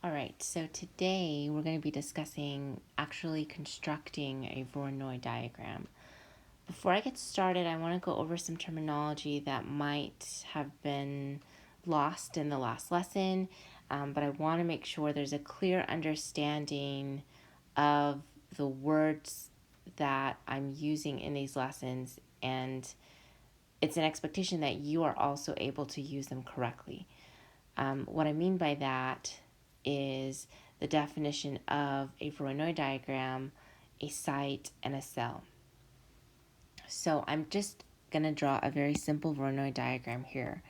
All right, so today we're going to be discussing actually constructing a Voronoi diagram. Before I get started, I want to go over some terminology that might have been lost in the last lesson, but I want to make sure there's a clear understanding of the words that I'm using in these lessons, and it's an expectation that you are also able to use them correctly. What I mean by that is the definition of a Voronoi diagram, a site, and a cell. So I'm just going to draw a very simple Voronoi diagram here.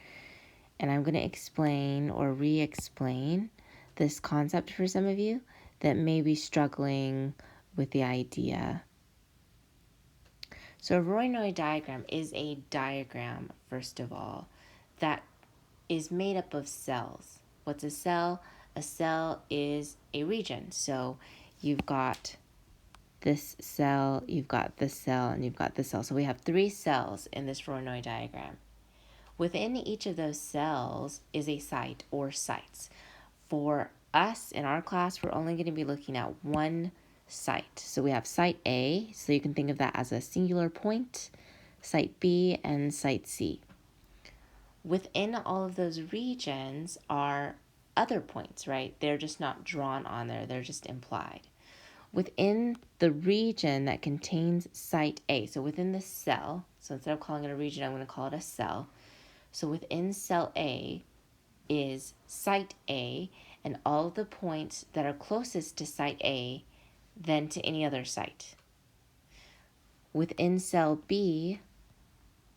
And I'm going to explain or re-explain this concept for some of you that may be struggling with the idea. So a Voronoi diagram is a diagram, first of all, that is made up of cells. What's a cell? A cell is a region. So you've got this cell, you've got this cell, and you've got this cell. So we have 3 cells in this Voronoi diagram. Within each of those cells is a site or sites. For us in our class, we're only going to be looking at one site. So we have site A, so you can think of that as a singular point, site B, and site C. Within all of those regions are other points, right? They're just not drawn on there, they're just implied. Within the region that contains site A, so within the cell, so instead of calling it a region, I'm going to call it a cell. So within cell A is site A and all of the points that are closest to site A than to any other site. Within cell B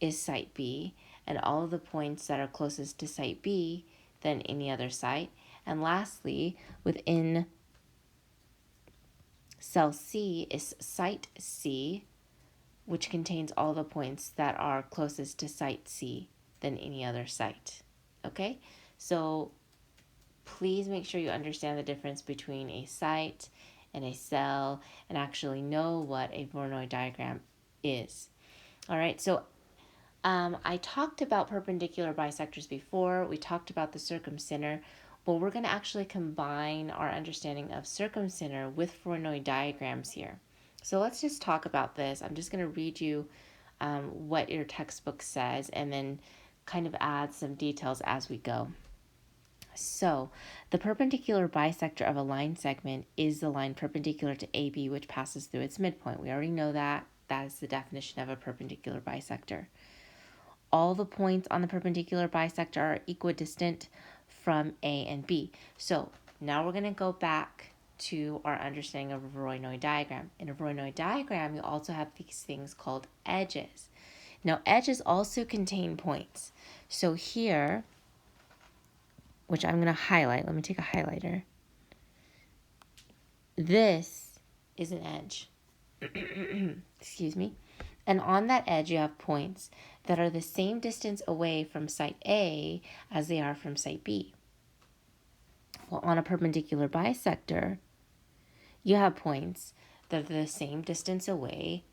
is site B and all of the points that are closest to site B than any other site. And lastly, within cell C is site C, which contains all the points that are closest to site C than any other site. Okay, so please make sure you understand the difference between a site and a cell and actually know what a Voronoi diagram is. All right, so I talked about perpendicular bisectors before. We talked about the circumcenter. Well, we're going to actually combine our understanding of circumcenter with Voronoi diagrams here. So let's just talk about this. I'm just going to read you what your textbook says and then kind of add some details as we go. So the perpendicular bisector of a line segment is the line perpendicular to AB, which passes through its midpoint. We already know that. That is the definition of a perpendicular bisector. All the points on the perpendicular bisector are equidistant from A and B. So now we're going to go back to our understanding of a Voronoi diagram. In a Voronoi diagram, you also have these things called edges. Now, edges also contain points. So here, which I'm going to highlight, let me take a highlighter. This is an edge. Excuse me. And on that edge, you have points that are the same distance away from site A as they are from site B. Well, on a perpendicular bisector, you have points that are the same distance away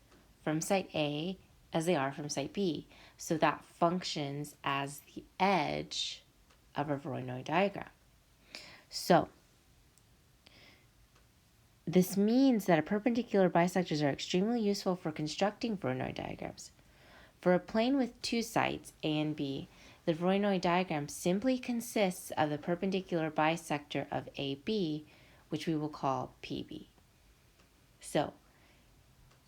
from site A as they are from site B. So that functions as the edge of a Voronoi diagram. So this means that perpendicular bisectors are extremely useful for constructing Voronoi diagrams. For a plane with 2 sites, A and B, the Voronoi diagram simply consists of the perpendicular bisector of AB, which we will call PB. So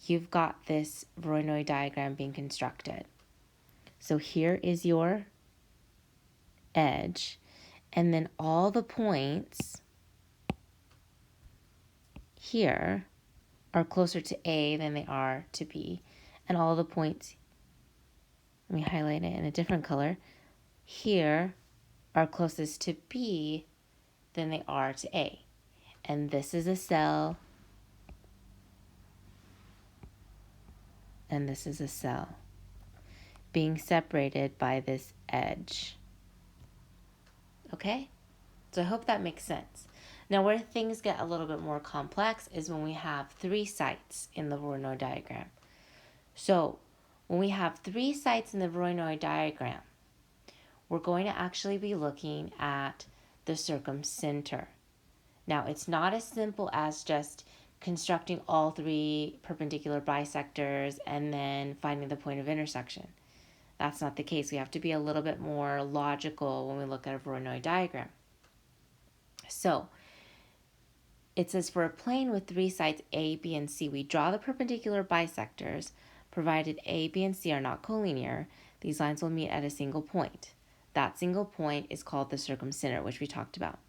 you've got this Voronoi diagram being constructed. So here is your edge, and then all the points here are closer to A than they are to B, and all the points, let me highlight it in a different color, here are closest to B than they are to A. And this is a cell, and this is a cell, being separated by this edge. Okay? So I hope that makes sense. Now, where things get a little bit more complex is when we have 3 sites in the Voronoi diagram. So when we have 3 sites in the Voronoi diagram, we're going to actually be looking at the circumcenter. Now, it's not as simple as just constructing all three perpendicular bisectors and then finding the point of intersection. That's not the case. We have to be a little bit more logical when we look at a Voronoi diagram. So, it says for a plane with three sides A, B, and C, we draw the perpendicular bisectors. Provided A, B, and C are not collinear, these lines will meet at a single point. That single point is called the circumcenter, which we talked about.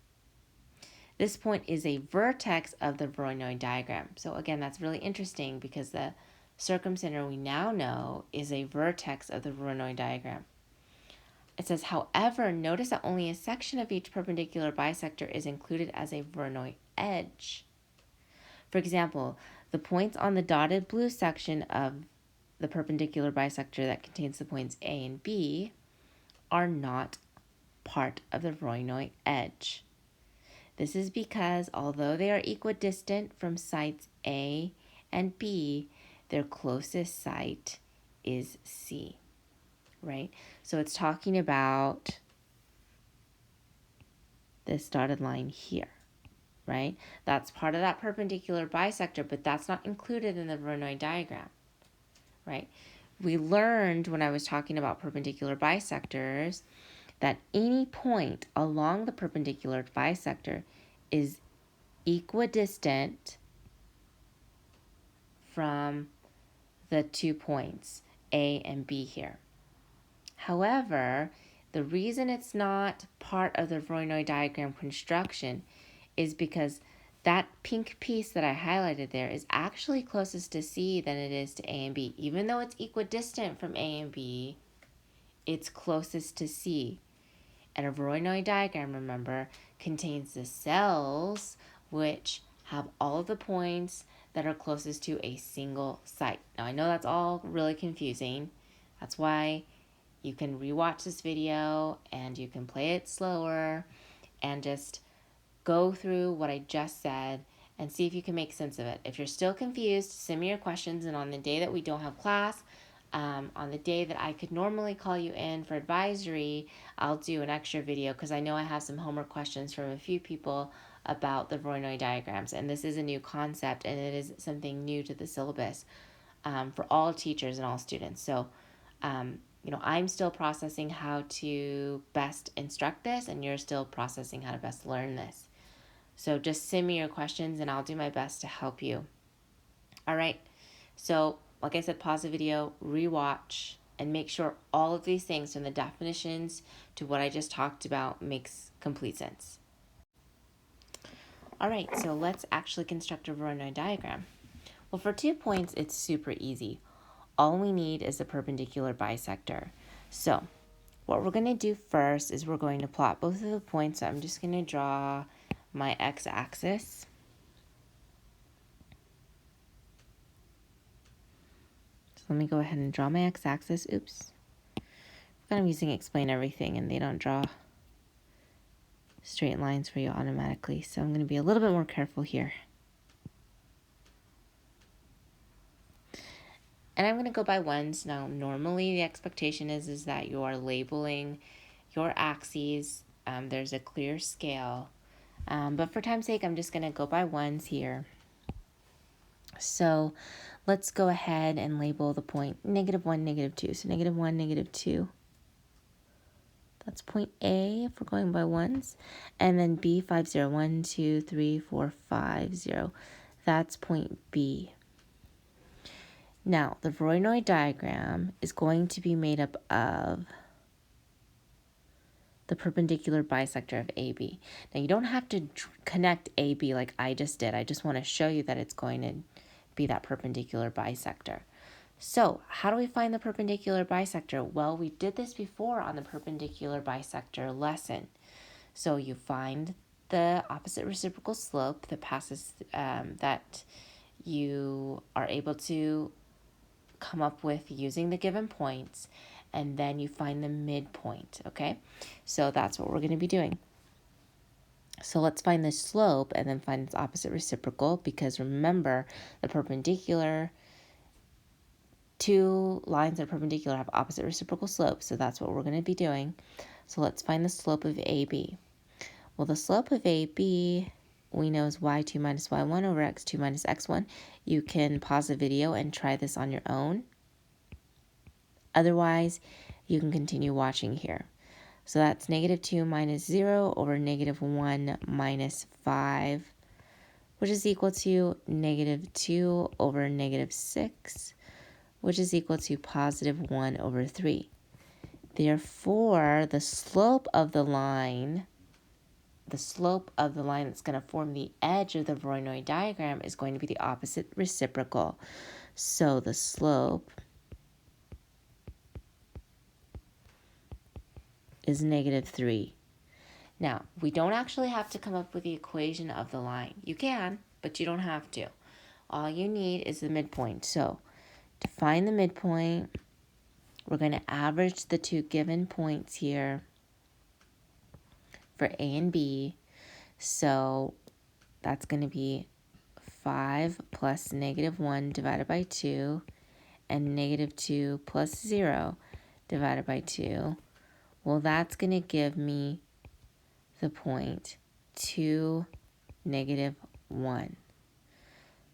This point is a vertex of the Voronoi diagram. So again, that's really interesting because the circumcenter we now know is a vertex of the Voronoi diagram. It says, however, notice that only a section of each perpendicular bisector is included as a Voronoi edge. For example, the points on the dotted blue section of the perpendicular bisector that contains the points A and B are not part of the Voronoi edge. This is because although they are equidistant from sites A and B, their closest site is C, right? So it's talking about this dotted line here, right? That's part of that perpendicular bisector, but that's not included in the Voronoi diagram, right? We learned when I was talking about perpendicular bisectors that any point along the perpendicular bisector is equidistant from the 2 points A and B here. However, the reason it's not part of the Voronoi diagram construction is because that pink piece that I highlighted there is actually closest to C than it is to A and B. Even though it's equidistant from A and B, it's closest to C. And a Voronoi diagram, remember, contains the cells which have all of the points that are closest to a single site. Now, I know that's all really confusing. That's why you can rewatch this video and you can play it slower and just go through what I just said and see if you can make sense of it. If you're still confused, send me your questions, and on the day that we don't have class, on the day that I could normally call you in for advisory, I'll do an extra video because I know I have some homework questions from a few people about the Voronoi diagrams, and this is a new concept and it is something new to the syllabus for all teachers and all students. So, I'm still processing how to best instruct this, and you're still processing how to best learn this. So just send me your questions and I'll do my best to help you. All right. So like I said, pause the video, rewatch, and make sure all of these things from the definitions to what I just talked about makes complete sense. All right, so let's actually construct a Voronoi diagram. Well, for 2 points, it's super easy. All we need is a perpendicular bisector. So what we're going to do first is we're going to plot both of the points. So I'm just going to draw my x-axis. Let me go ahead and draw my x-axis. Oops. I'm using explain everything and they don't draw straight lines for you automatically. So I'm going to be a little bit more careful here. And I'm going to go by ones. Now, normally the expectation is that you are labeling your axes. There's a clear scale. But for time's sake, I'm just going to go by ones here. So let's go ahead and label the point -1, -2. So -1, -2. That's point A if we're going by ones. And then B, 5, 0. 1, 2, 3, 4, 5, 0. That's point B. Now, the Voronoi diagram is going to be made up of the perpendicular bisector of AB. Now, you don't have to connect AB like I just did. I just want to show you that it's going to be that perpendicular bisector. So, how do we find the perpendicular bisector? Well, we did this before on the perpendicular bisector lesson. So, you find the opposite reciprocal slope that passes, that you are able to come up with using the given points, and then you find the midpoint, okay? So that's what we're going to be doing. So let's find the slope and then find its opposite reciprocal, because remember, the perpendicular, two lines that are perpendicular have opposite reciprocal slopes, so that's what we're going to be doing. So let's find the slope of AB. Well, the slope of AB we know is y2 minus y1 over x2 minus x1. You can pause the video and try this on your own. Otherwise, you can continue watching here. So that's negative 2 minus 0 over negative 1 minus 5, which is equal to negative 2 over negative 6, which is equal to positive 1 over 3. Therefore, the slope of the line that's going to form the edge of the Voronoi diagram is going to be the opposite reciprocal. So the slope is negative 3. Now, we don't actually have to come up with the equation of the line. You can, but you don't have to. All you need is the midpoint. So to find the midpoint, we're going to average the two given points here for A and B. So that's going to be 5 plus negative 1 divided by 2 and negative 2 plus 0 divided by 2. Well, that's going to give me the point 2, negative 1.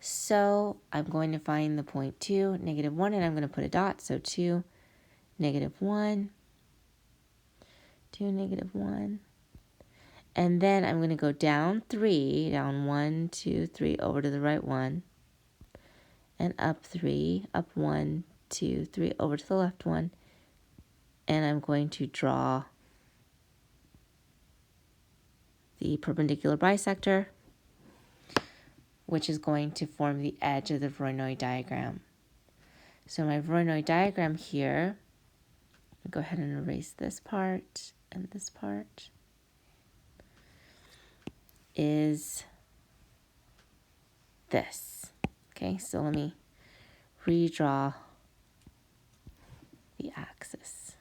So I'm going to find the point 2, negative 1, and I'm going to put a dot. So 2, negative 1, 2, negative 1. And then I'm going to go down 3, down 1, 2, 3, over to the right one. And up 3, up 1, 2, 3, over to the left one. And I'm going to draw the perpendicular bisector, which is going to form the edge of the Voronoi diagram. So my Voronoi diagram here, I'll go ahead and erase this part and this part, is this. Okay, so let me redraw the axis.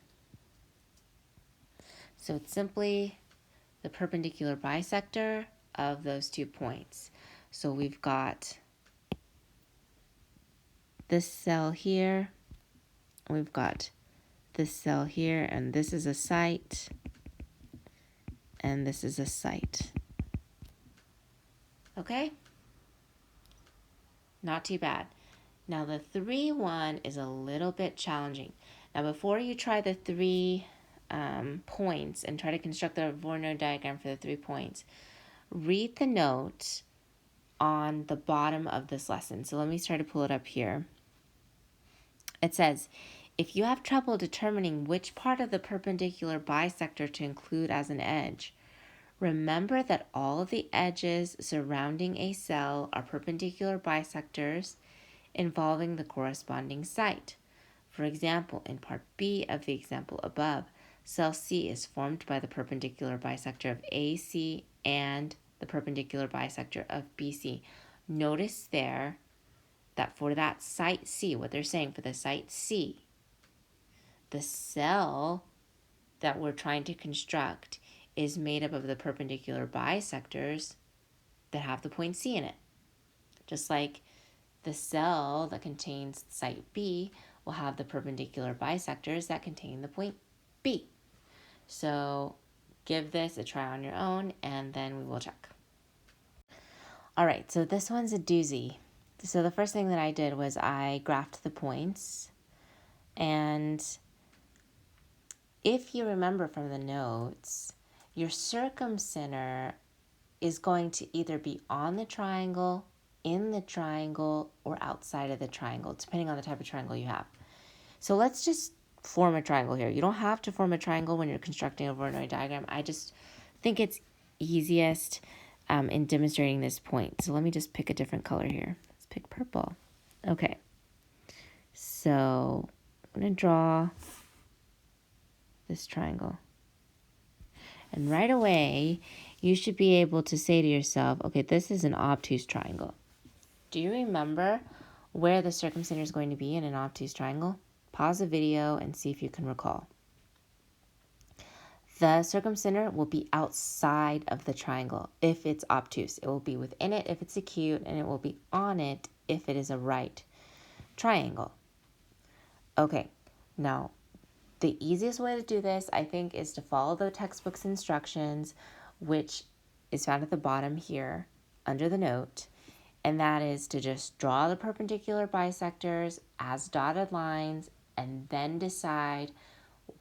So it's simply the perpendicular bisector of those 2 points. So we've got this cell here, we've got this cell here, and this is a site, and this is a site. Okay? Not too bad. Now the 3 one is a little bit challenging. Now before you try the 3 points and try to construct the Voronoi diagram for the 3 points, read the note on the bottom of this lesson. So let me try to pull it up here. It says, if you have trouble determining which part of the perpendicular bisector to include as an edge, remember that all of the edges surrounding a cell are perpendicular bisectors involving the corresponding site. For example, in part B of the example above, cell C is formed by the perpendicular bisector of AC and the perpendicular bisector of BC. Notice there that for that site C, what they're saying for the site C, the cell that we're trying to construct is made up of the perpendicular bisectors that have the point C in it. Just like the cell that contains site B will have the perpendicular bisectors that contain the point B. So give this a try on your own, and then we will check. All right, so this one's a doozy. So the first thing that I did was I graphed the points. And if you remember from the notes, your circumcenter is going to either be on the triangle, in the triangle, or outside of the triangle, depending on the type of triangle you have. So let's just form a triangle here. You don't have to form a triangle when you're constructing a Voronoi diagram. I just think it's easiest in demonstrating this point. So let me just pick a different color here. Let's pick purple. Okay. So I'm going to draw this triangle. And right away, you should be able to say to yourself, okay, this is an obtuse triangle. Do you remember where the circumcenter is going to be in an obtuse triangle? Pause the video and see if you can recall. The circumcenter will be outside of the triangle if it's obtuse. It will be within it if it's acute, and it will be on it if it is a right triangle. Okay, now the easiest way to do this, I think, is to follow the textbook's instructions, which is found at the bottom here. under the note, and that is to just draw the perpendicular bisectors as dotted lines and then decide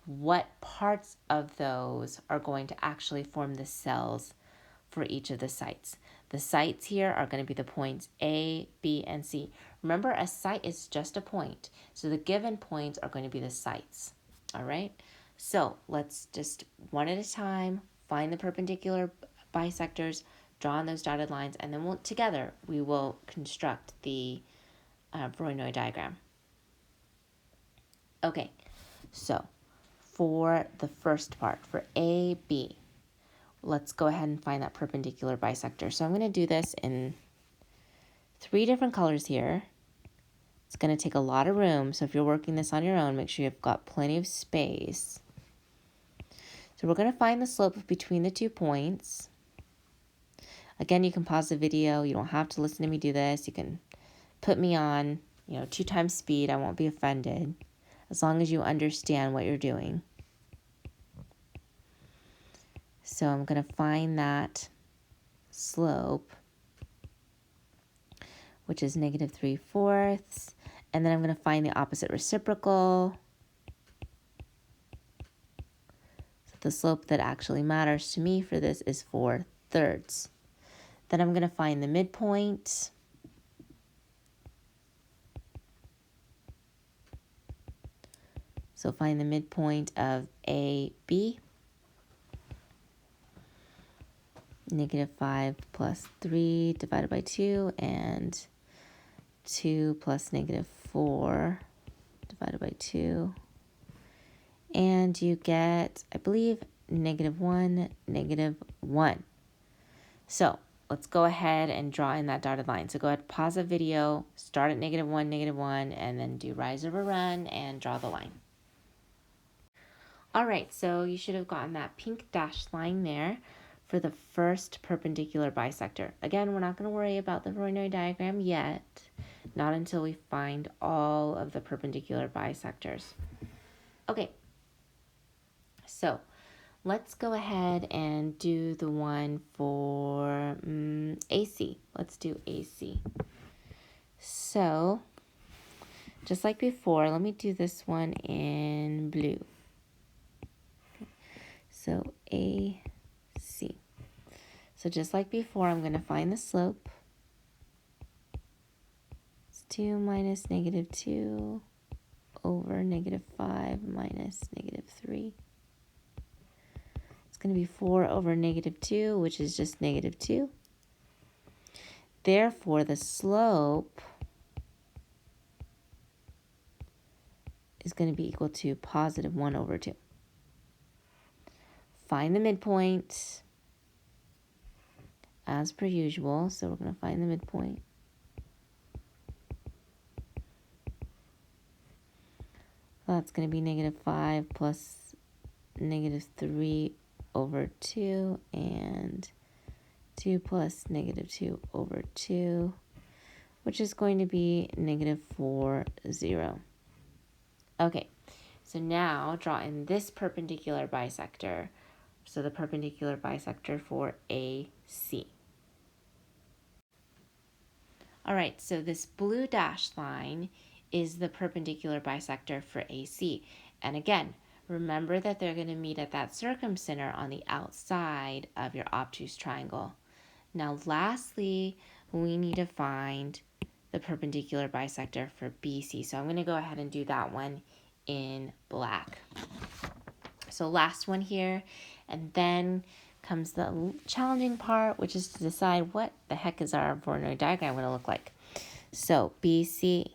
what parts of those are going to actually form the cells for each of the sites. The sites here are going to be the points A, B, and C. Remember, a site is just a point, so the given points are going to be the sites. All right, so let's just one at a time find the perpendicular bisectors, draw on those dotted lines, and then together we will construct the Voronoi diagram. Okay, so for the first part, for A, B, let's go ahead and find that perpendicular bisector. So I'm going to do this in 3 different colors here. It's going to take a lot of room, so if you're working this on your own, make sure you've got plenty of space. So we're going to find the slope between the 2 points. Again, you can pause the video. You don't have to listen to me do this. You can put me on, 2 times speed. I won't be offended, as long as you understand what you're doing. So I'm going to find that slope, which is -3/4. And then I'm going to find the opposite reciprocal. So the slope that actually matters to me for this is 4/3. Then I'm going to find the midpoint. So find the midpoint of AB. -5 plus 3 divided by 2, and 2 plus -4 divided by 2. And you get, I believe, -1, -1. So let's go ahead and draw in that dotted line. So go ahead, pause the video, start at -1, -1, and then do rise over run and draw the line. All right, so you should have gotten that pink dashed line there for the first perpendicular bisector. Again, we're not going to worry about the Voronoi diagram yet, not until we find all of the perpendicular bisectors. Okay, so let's go ahead and do the one for AC. Let's do AC. So just like before, let me do this one in blue. Okay. So AC. So just like before, I'm going to find the slope. It's 2 minus -2 over -5 minus -3. It's going to be 4 over -2, which is just -2. Therefore, the slope is going to be equal to +1 over 2. Find the midpoint as per usual. So we're going to find the midpoint. That's going to be -5 plus -3 over 2, and 2 plus -2 over 2, which is going to be -4, 0. Okay, so now draw in this perpendicular bisector. So the perpendicular bisector for AC. All right, so this blue dashed line is the perpendicular bisector for AC. And again, remember that they're going to meet at that circumcenter on the outside of your obtuse triangle. Now, lastly, we need to find the perpendicular bisector for BC. So I'm going to go ahead and do that one in black. So last one here, and then comes the challenging part, which is to decide what the heck is our Voronoi diagram going to look like. So BC,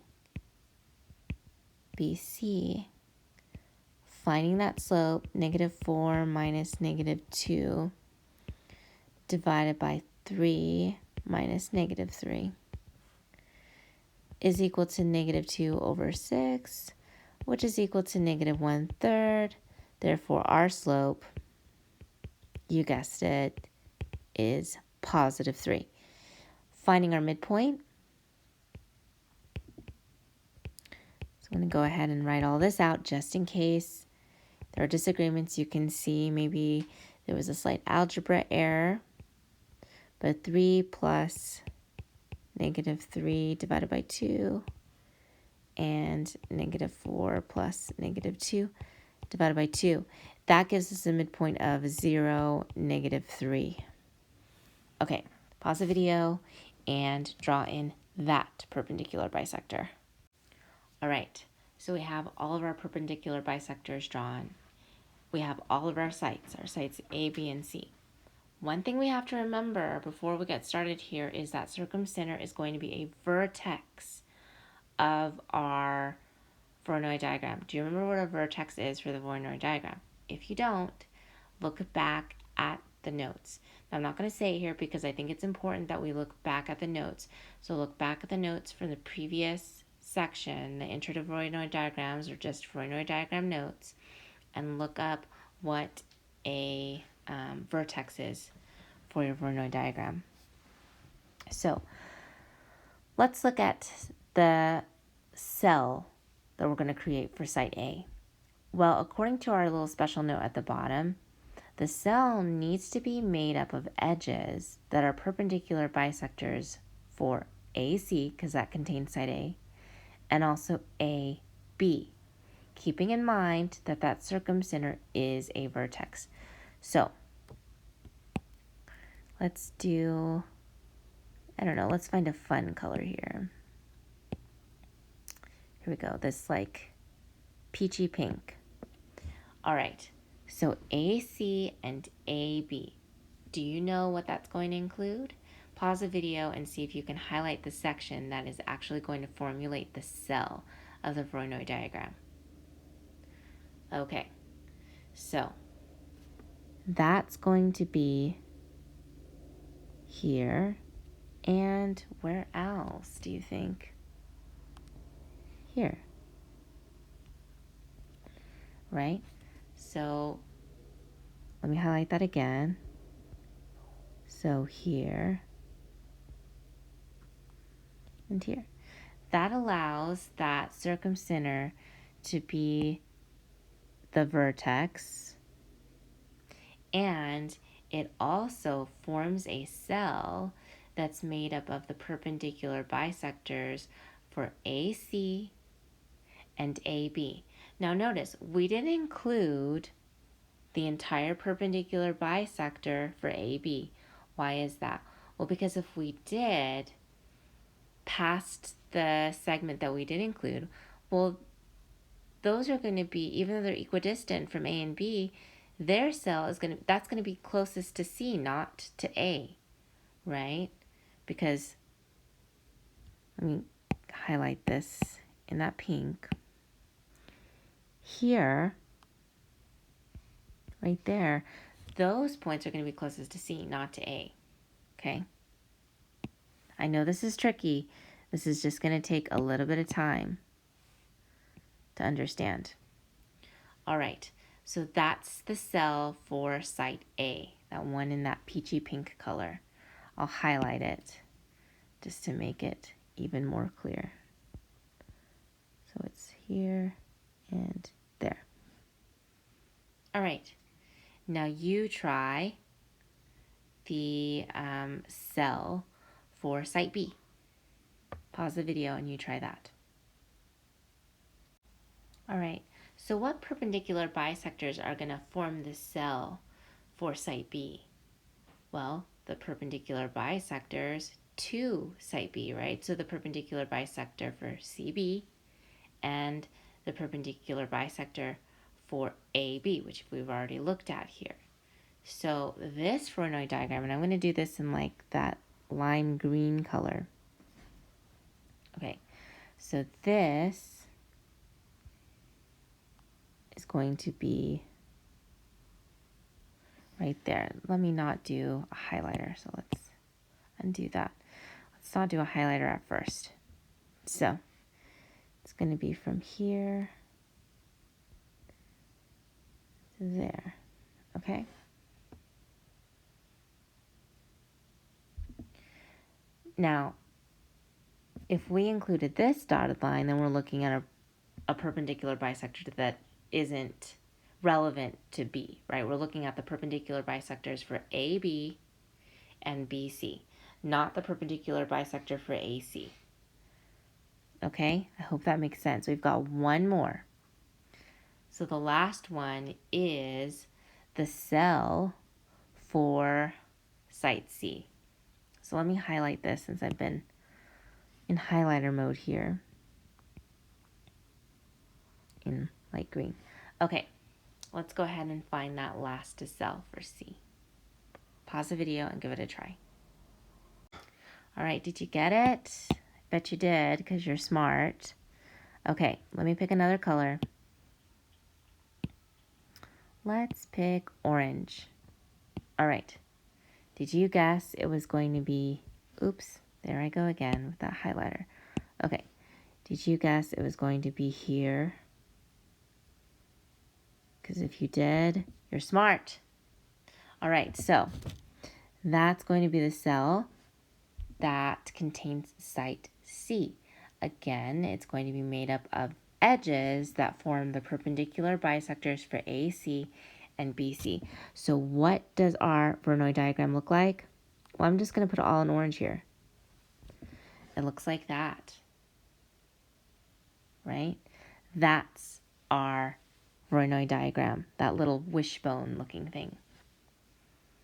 finding that slope, -4 minus -2 divided by 3 minus -3 is equal to -2 over 6, which is equal to -1/3. Therefore, our slope, you guessed it, is +3. Finding our midpoint. So I'm going to go ahead and write all this out just in case there are disagreements. You can see maybe there was a slight algebra error. but 3 plus -3 divided by 2, and -4 plus -2 divided by 2. That gives us a midpoint of 0, -3. Okay, pause the video and draw in that perpendicular bisector. All right, so we have all of our perpendicular bisectors drawn. We have all of our sites A, B, and C. One thing we have to remember before we get started here is that circumcenter is going to be a vertex of our Voronoi diagram. Do you remember what a vertex is for the Voronoi diagram? If you don't, look back at the notes. Now, I'm not going to say it here because I think it's important that we look back at the notes. So look back at the notes from the previous section, the Intro to Voronoi diagrams, or just Voronoi diagram notes, and look up what a vertex is for your Voronoi diagram. So let's look at the cell that we're going to create for site A. Well, according to our little special note at the bottom, the cell needs to be made up of edges that are perpendicular bisectors for AC, because that contains site A, and also AB, keeping in mind that that circumcenter is a vertex. So let's do, I don't know, let's find a fun color here. Here we go, this like peachy pink. All right, so AC and AB. Do you know what that's going to include? Pause the video and see if you can highlight the section that is actually going to formulate the cell of the Voronoi diagram. Okay, so that's going to be here, and where else do you think? Here, right? So let me highlight that again. So here and here. That allows that circumcenter to be the vertex, and it also forms a cell that's made up of the perpendicular bisectors for AC and AB. Now notice, we didn't include the entire perpendicular bisector for AB. Why is that? Well, because if we did, past the segment that we did include, well, those are going to be, even though they're equidistant from A and B, their cell is that's going to be closest to C, not to A, right? Because, let me highlight this in that pink. Here, right there, those points are going to be closest to C, not to A, okay? I know this is tricky. This is just going to take a little bit of time to understand. All right, so that's the cell for site A, that one in that peachy pink color. I'll highlight it just to make it even more clear. So it's here and there. All right, now you try the cell for site B. Pause the video and you try that. All right, so what perpendicular bisectors are going to form the cell for site B? Well, the perpendicular bisectors to site B, right? So the perpendicular bisector for CB and the perpendicular bisector for AB, which we've already looked at here. So this Voronoi diagram, and I'm going to do this in like that lime green color. Okay, so this is going to be right there. Let me not do a highlighter, so let's undo that. Let's not do a highlighter at first. So it's going to be from here to there, okay? Now, if we included this dotted line, then we're looking at a perpendicular bisector that isn't relevant to B, right? We're looking at the perpendicular bisectors for AB and BC, not the perpendicular bisector for AC. Okay, I hope that makes sense. We've got one more. So the last one is the cell for site C. So let me highlight this since I've been in highlighter mode here in light green. Okay, let's go ahead and find that last cell for C. Pause the video and give it a try. All right, did you get it? I bet you did because you're smart. Okay, let me pick another color. Let's pick orange. All right, did you guess it was going to be, oops, there I go again with that highlighter. Okay, did you guess it was going to be here? Because if you did, you're smart. All right, so that's going to be the cell that contains site C. Again, it's going to be made up of edges that form the perpendicular bisectors for AC and BC. So what does our Voronoi diagram look like? Well, I'm just going to put it all in orange here. It looks like that, right? That's our Voronoi diagram, that little wishbone looking thing.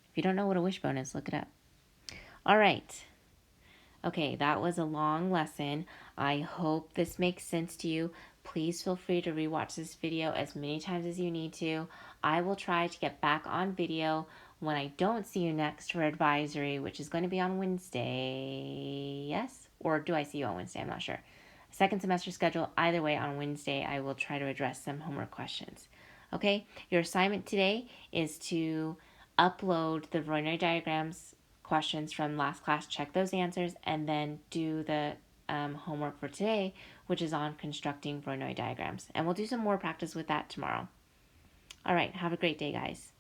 If you don't know what a wishbone is, look it up. All right. Okay, that was a long lesson. I hope this makes sense to you. Please feel free to rewatch this video as many times as you need to. I will try to get back on video when I don't see you next for advisory, which is going to be on Wednesday. Yes? Or do I see you on Wednesday? I'm not sure. Second semester schedule, either way, on Wednesday, I will try to address some homework questions. Okay, your assignment today is to upload the Voronoi diagrams questions from last class, check those answers, and then do the homework for today, which is on constructing Voronoi diagrams. And we'll do some more practice with that tomorrow. All right, have a great day, guys.